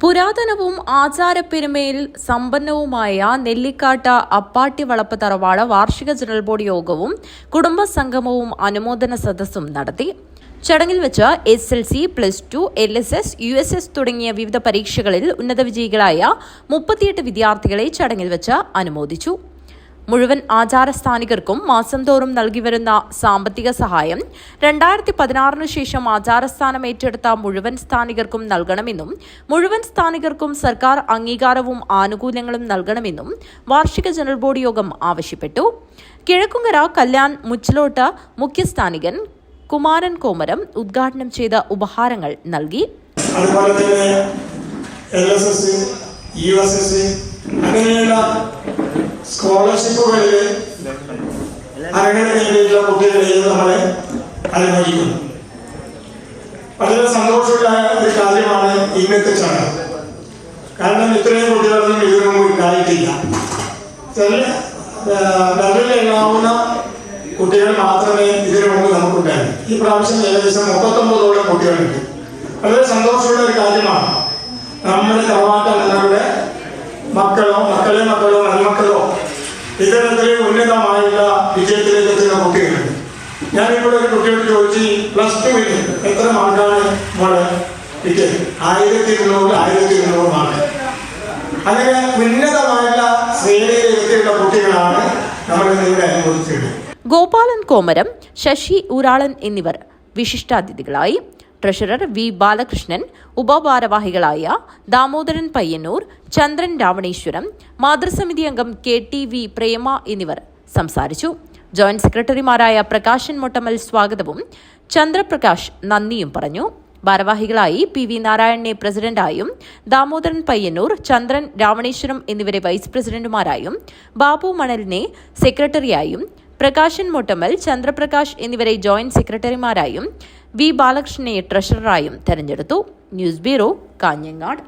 പുരാതനവും ആചാരപ്പെരുമയിൽ സമ്പന്നവുമായ നെല്ലിക്കാട്ട് അപ്പാട്ടിവളപ്പ് തറവാട് വാർഷിക general body യോഗവും കുടുംബസംഗമവും അനുമോദന സദസ്സും നടത്തി. ചടങ്ങിൽ വെച്ച് SLC, +2, LSS, USS തുടങ്ങിയ വിവിധ പരീക്ഷകളിൽ ഉന്നത വിജയികളായ 38 വിദ്യാർത്ഥികളെ ചടങ്ങിൽ വെച്ച് അനുമോദിച്ചു. മുഴുവൻ ആചാരസ്ഥാനികർക്കും മാസം തോറും നൽകിവരുന്ന സാമ്പത്തിക സഹായം 2016 ശേഷം ആചാരസ്ഥാനം ഏറ്റെടുത്ത മുഴുവൻ സ്ഥാനികർക്കും നൽകണമെന്നും മുഴുവൻ സ്ഥാനികർക്കും സർക്കാർ അംഗീകാരവും ആനുകൂല്യങ്ങളും നൽകണമെന്നും വാർഷിക ജനറൽ ബോഡി യോഗം ആവശ്യപ്പെട്ടു. കിഴക്കുങ്കര കല്യാൺ മുച്ചിലോട്ട് മുഖ്യസ്ഥാനികൻ കുമാരൻ കോമരം ഉദ്ഘാടനം ചെയ്ത ഉപഹാരങ്ങൾ നൽകി. അതുപോലെ തന്നെ LSS, USS അങ്ങനെയുള്ള സ്കോളർഷിപ്പുകളിൽ അർഹതയുള്ള കുട്ടികളെയും നമ്മളെ അനുമോദിക്കുന്നു. വളരെ സന്തോഷമുള്ള ഒരു കാര്യമാണ് ഇന്നത്തെ ചടങ്ങ്. കാരണം ഇത്രയും കുട്ടികളൊന്നും ഇതിനു മുമ്പ് ഉണ്ടായിട്ടില്ല. വിരലിലെണ്ണാവുന്ന കുട്ടികൾ മാത്രമേ ഇതിനു മുമ്പ് നമുക്കുണ്ടായിരുന്നു. ഈ പ്രാവശ്യം ഏകദേശം 39ഓളം കുട്ടികളുണ്ട്. വളരെ സന്തോഷമുള്ള ഒരു കാര്യമാണ്. നമ്മുടെ തറവാട്ടങ്ങളുടെ മക്കളോ മരുമക്കളോ ഇത്തരത്തിൽ ഉന്നതമായുള്ള വിജയത്തിലേക്ക് എത്തുന്ന കുട്ടികളുണ്ട്. ഞാനിപ്പോൾ ഒരു കുട്ടിയോട് ചോദിച്ചു, +2 എത്ര മാർക്കാണ് മോളെ കിട്ടിയത്? 1200 മാർക്ക്. അങ്ങനെ ഉന്നതമായുള്ള ശ്രേണിയിൽ എത്തിയുള്ള കുട്ടികളാണ് നമ്മൾ ഇവിടെ അനുഭവിച്ചത്. ഗോപാലൻ കോമരം, ശശി ഊരാളൻ എന്നിവർ വിശിഷ്ടാതിഥികളായി. Treasurer V. ബാലകൃഷ്ണൻ, ഉപഭാരവാഹികളായ ദാമോദരൻ പയ്യന്നൂർ, ചന്ദ്രൻ രാവണേശ്വരം, മാതൃസമിതി അംഗം KTV പ്രേമ എന്നിവർ സംസാരിച്ചു. ജോയിന്റ് സെക്രട്ടറിമാരായ പ്രകാശൻ മൊട്ടമൽ സ്വാഗതവും ചന്ദ്രപ്രകാശ് നന്ദിയും പറഞ്ഞു. ഭാരവാഹികളായി PV നാരായണനെ പ്രസിഡന്റായും, ദാമോദരൻ പയ്യന്നൂർ, ചന്ദ്രൻ രാവണേശ്വരം എന്നിവരെ വൈസ് പ്രസിഡന്റുമാരായും, ബാബു മണലിനെ സെക്രട്ടറിയായും, പ്രകാശൻ മൊട്ടമൽ, ചന്ദ്രപ്രകാശ് എന്നിവരെ ജോയിന്റ് സെക്രട്ടറിമാരായും, V. ബാലകൃഷ്ണനെ ട്രഷററായും തെരഞ്ഞെടുത്തു. News bureau, Kanhangad.